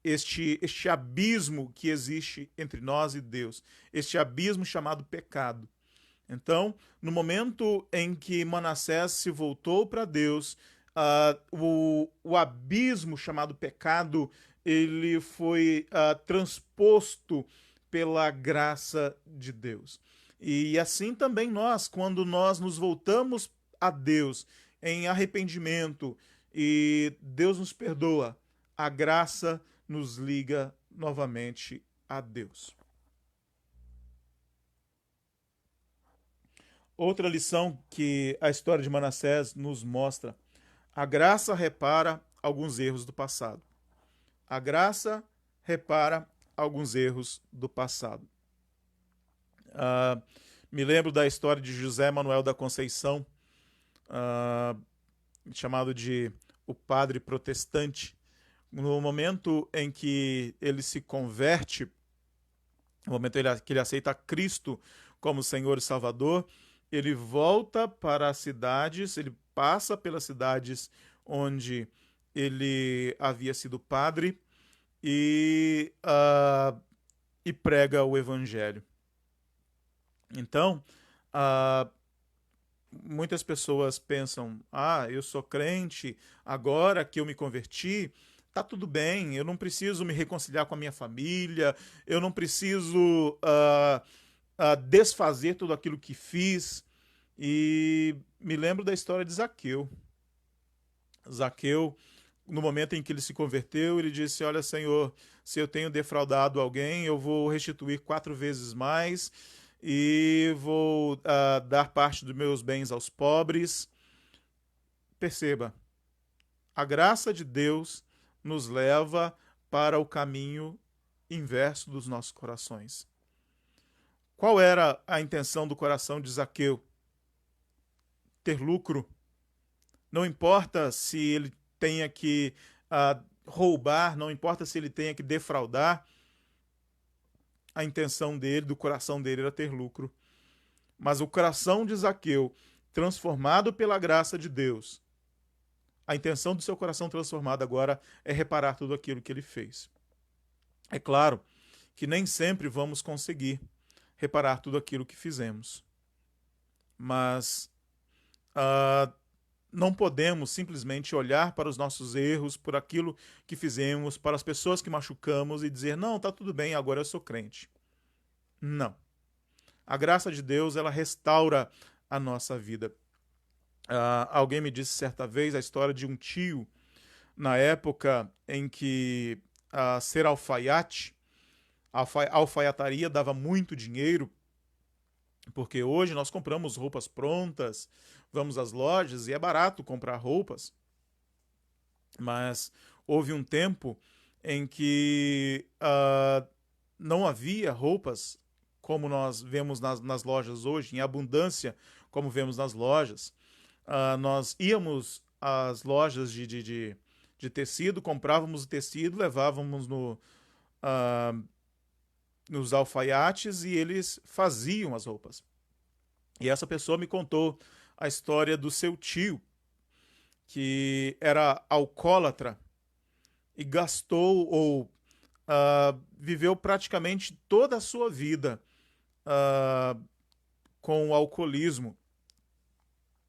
este abismo que existe entre nós e Deus, este abismo chamado pecado. Então, no momento em que Manassés se voltou para Deus, o abismo chamado pecado, ele foi transposto pela graça de Deus. E assim também nós, quando nós nos voltamos a Deus em arrependimento e Deus nos perdoa, a graça nos liga novamente a Deus. Outra lição que a história de Manassés nos mostra: a graça repara alguns erros do passado. A graça repara alguns erros do passado. Me lembro da história de José Manuel da Conceição, chamado de o padre protestante. No momento em que ele se converte, no momento que ele aceita Cristo como Senhor e Salvador, ele volta para as cidades, ele passa pelas cidades onde ele havia sido padre e prega o evangelho. Então, uh, muitas pessoas pensam: ah, eu sou crente, agora que eu me converti, tá tudo bem, eu não preciso me reconciliar com a minha família, eu não preciso desfazer tudo aquilo que fiz. E me lembro da história de Zaqueu. Zaqueu, no momento em que ele se converteu, ele disse: olha, Senhor, se eu tenho defraudado alguém, eu vou restituir 4 vezes mais e vou dar parte dos meus bens aos pobres. Perceba, a graça de Deus nos leva para o caminho inverso dos nossos corações. Qual era a intenção do coração de Zaqueu? Ter lucro. Não importa se ele tenha que roubar, não importa se ele tenha que defraudar, a intenção dele, do coração dele, era ter lucro. Mas o coração de Zaqueu, transformado pela graça de Deus, a intenção do seu coração transformado agora é reparar tudo aquilo que ele fez. É claro que nem sempre vamos conseguir reparar tudo aquilo que fizemos. Mas não podemos simplesmente olhar para os nossos erros, por aquilo que fizemos, para as pessoas que machucamos e dizer: não, tá tudo bem, agora eu sou crente. Não. A graça de Deus, ela restaura a nossa vida. Alguém me disse certa vez a história de um tio, na época em que ser alfaiate, a alfaiataria dava muito dinheiro, porque hoje nós compramos roupas prontas, vamos às lojas e é barato comprar roupas. Mas houve um tempo em que não havia roupas como nós vemos nas lojas hoje, em abundância como vemos nas lojas. Nós íamos às lojas de tecido, comprávamos o tecido, levávamos nos alfaiates e eles faziam as roupas. E essa pessoa me contou a história do seu tio, que era alcoólatra e gastou ou viveu praticamente toda a sua vida com o alcoolismo.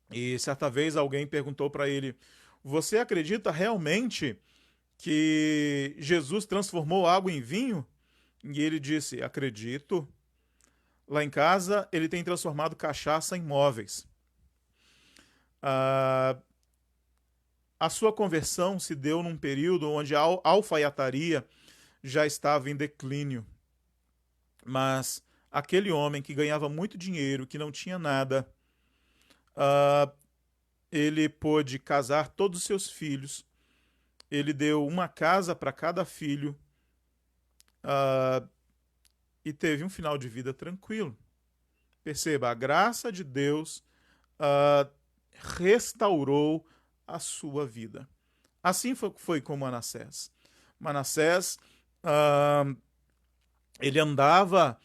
E certa vez alguém perguntou para ele: você acredita realmente que Jesus transformou água em vinho? E ele disse: acredito. Lá em casa, ele tem transformado cachaça em móveis. A sua conversão se deu num período onde a alfaiataria já estava em declínio. Mas aquele homem que ganhava muito dinheiro, que não tinha nada, ele pôde casar todos os seus filhos. Ele deu uma casa para cada filho. E teve um final de vida tranquilo. Perceba, a graça de Deus restaurou a sua vida. Assim foi com Manassés. Manassés, ele andava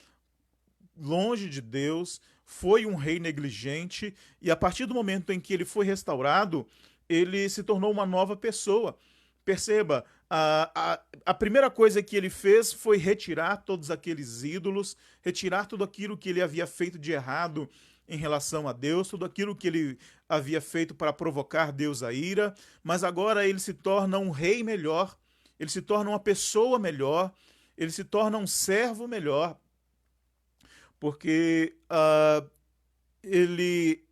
longe de Deus, foi um rei negligente, e a partir do momento em que ele foi restaurado, ele se tornou uma nova pessoa. Perceba, a primeira coisa que ele fez foi retirar todos aqueles ídolos, retirar tudo aquilo que ele havia feito de errado em relação a Deus, tudo aquilo que ele havia feito para provocar Deus a ira, mas agora ele se torna um rei melhor, ele se torna uma pessoa melhor, ele se torna um servo melhor, porque ele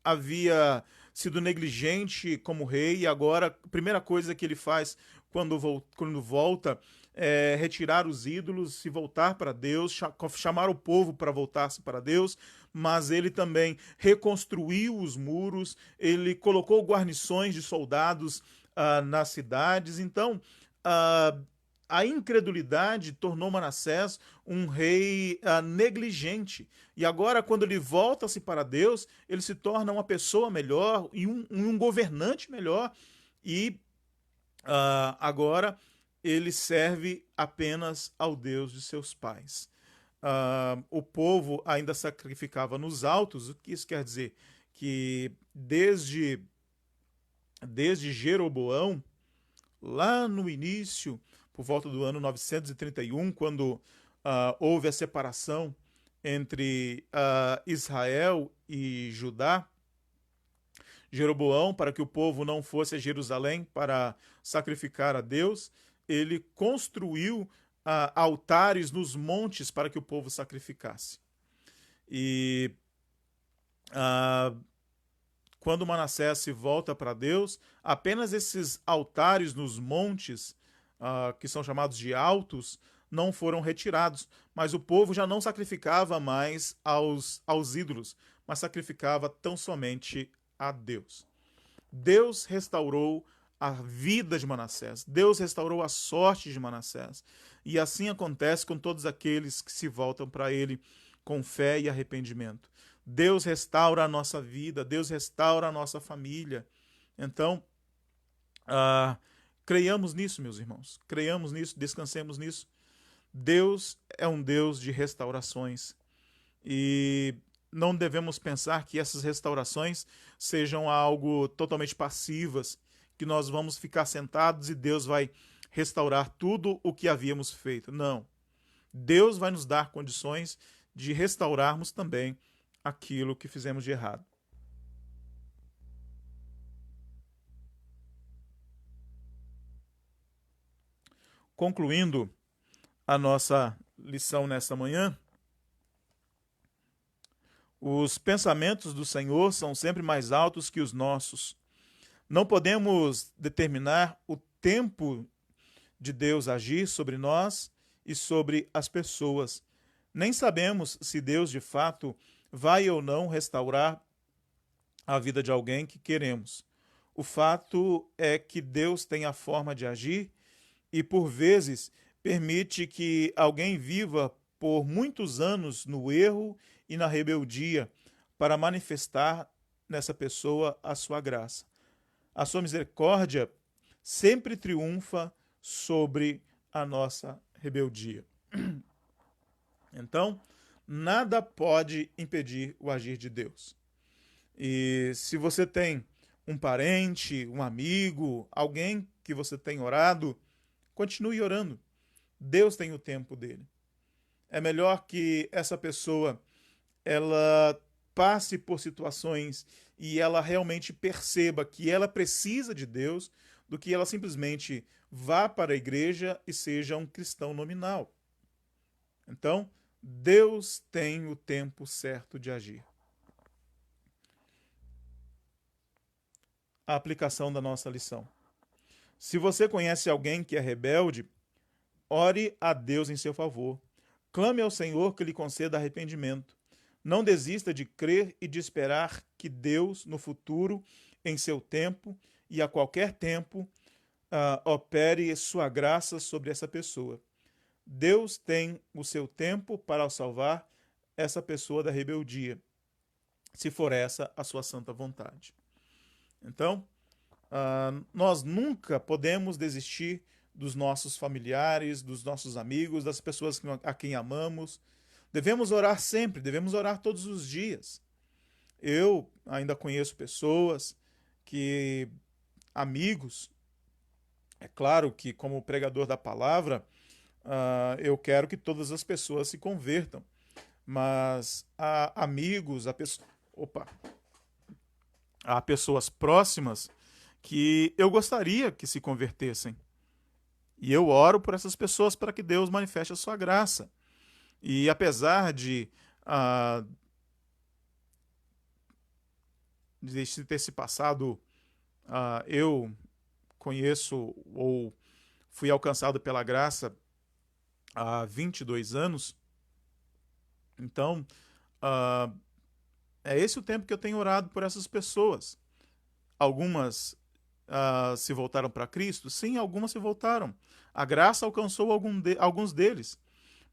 havia sido negligente como rei, e agora a primeira coisa que ele faz quando volta é retirar os ídolos, se voltar para Deus, chamar o povo para voltar-se para Deus, mas ele também reconstruiu os muros, ele colocou guarnições de soldados nas cidades. Então, a incredulidade tornou Manassés um rei negligente. E agora, quando ele volta-se para Deus, ele se torna uma pessoa melhor e um governante melhor. E agora ele serve apenas ao Deus de seus pais. o povo ainda sacrificava nos altos. O que isso quer dizer? Que desde Jeroboão, lá no início, por volta do ano 931, quando houve a separação entre Israel e Judá, Jeroboão, para que o povo não fosse a Jerusalém para sacrificar a Deus, ele construiu altares nos montes para que o povo sacrificasse. E quando Manassés se volta para Deus, apenas esses altares nos montes, que são chamados de altos, não foram retirados, mas o povo já não sacrificava mais aos ídolos, mas sacrificava tão somente a Deus. Deus restaurou a vida de Manassés, Deus restaurou a sorte de Manassés. E assim acontece com todos aqueles que se voltam para ele com fé e arrependimento. Deus restaura a nossa vida, Deus restaura a nossa família. Então, creiamos nisso, meus irmãos. Creiamos nisso, descansemos nisso. Deus é um Deus de restaurações. E não devemos pensar que essas restaurações sejam algo totalmente passivas, que nós vamos ficar sentados e Deus vai restaurar tudo o que havíamos feito. Não. Deus vai nos dar condições de restaurarmos também aquilo que fizemos de errado. Concluindo a nossa lição nesta manhã, os pensamentos do Senhor são sempre mais altos que os nossos. Não podemos determinar o tempo de Deus agir sobre nós e sobre as pessoas. Nem sabemos se Deus de fato vai ou não restaurar a vida de alguém que queremos. O fato é que Deus tem a forma de agir e, por vezes, permite que alguém viva por muitos anos no erro e na rebeldia para manifestar nessa pessoa a sua graça. A sua misericórdia sempre triunfa sobre a nossa rebeldia. Então, nada pode impedir o agir de Deus. E se você tem um parente, um amigo, alguém que você tem orado, continue orando. Deus tem o tempo dele. É melhor que essa pessoa ela passe por situações e ela realmente perceba que ela precisa de Deus do que ela simplesmente vá para a igreja e seja um cristão nominal. Então, Deus tem o tempo certo de agir. A aplicação da nossa lição. Se você conhece alguém que é rebelde, ore a Deus em seu favor. Clame ao Senhor que lhe conceda arrependimento. Não desista de crer e de esperar que Deus, no futuro, em seu tempo e a qualquer tempo, opere sua graça sobre essa pessoa. Deus tem o seu tempo para salvar essa pessoa da rebeldia, se for essa a sua santa vontade. Então, nós nunca podemos desistir dos nossos familiares, dos nossos amigos, das pessoas a quem amamos. Devemos orar sempre, devemos orar todos os dias. Eu ainda conheço pessoas amigos, é claro que como pregador da palavra, eu quero que todas as pessoas se convertam, mas há amigos, há pessoas próximas que eu gostaria que se convertessem. E eu oro por essas pessoas para que Deus manifeste a sua graça. E apesar de ter se passado, eu conheço ou fui alcançado pela graça há 22 anos, então é esse o tempo que eu tenho orado por essas pessoas. Algumas se voltaram para Cristo? Sim, algumas se voltaram. A graça alcançou alguns deles.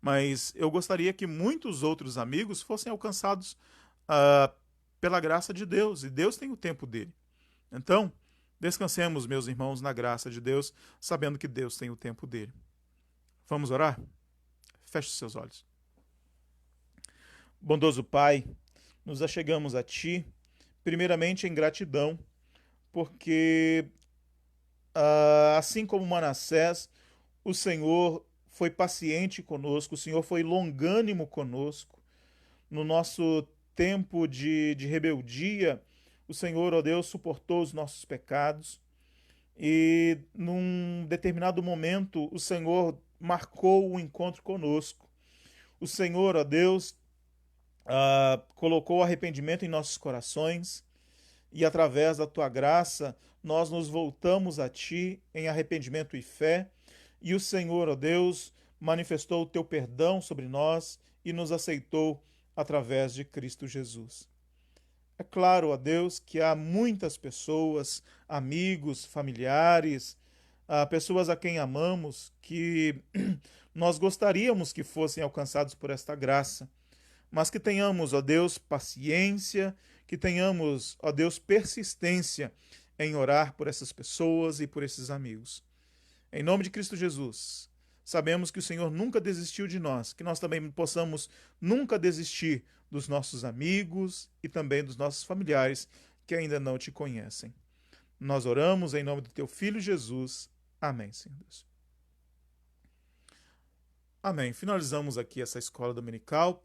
Mas eu gostaria que muitos outros amigos fossem alcançados pela graça de Deus. E Deus tem o tempo dele. Então, descansemos, meus irmãos, na graça de Deus, sabendo que Deus tem o tempo dele. Vamos orar? Feche os seus olhos. Bondoso Pai, nos achegamos a Ti, primeiramente em gratidão, porque assim como Manassés, o Senhor foi paciente conosco, o Senhor foi longânimo conosco. No nosso tempo de rebeldia, o Senhor, ó Deus, suportou os nossos pecados e num determinado momento o Senhor marcou o encontro conosco. O Senhor, ó Deus, colocou arrependimento em nossos corações e através da tua graça nós nos voltamos a ti em arrependimento e fé. E o Senhor, ó Deus, manifestou o teu perdão sobre nós e nos aceitou através de Cristo Jesus. É claro, ó Deus, que há muitas pessoas, amigos, familiares, pessoas a quem amamos, que nós gostaríamos que fossem alcançados por esta graça, mas que tenhamos, ó Deus, paciência, que tenhamos, ó Deus, persistência em orar por essas pessoas e por esses amigos. Em nome de Cristo Jesus, sabemos que o Senhor nunca desistiu de nós, que nós também possamos nunca desistir dos nossos amigos e também dos nossos familiares que ainda não te conhecem. Nós oramos em nome do teu Filho Jesus. Amém, Senhor Deus. Amém. Finalizamos aqui essa escola dominical.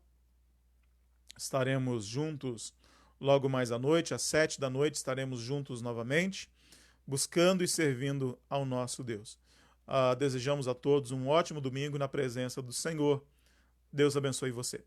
Estaremos juntos logo mais à noite, às 7 da noite, estaremos juntos novamente, buscando e servindo ao nosso Deus. Desejamos a todos um ótimo domingo na presença do Senhor. Deus abençoe você.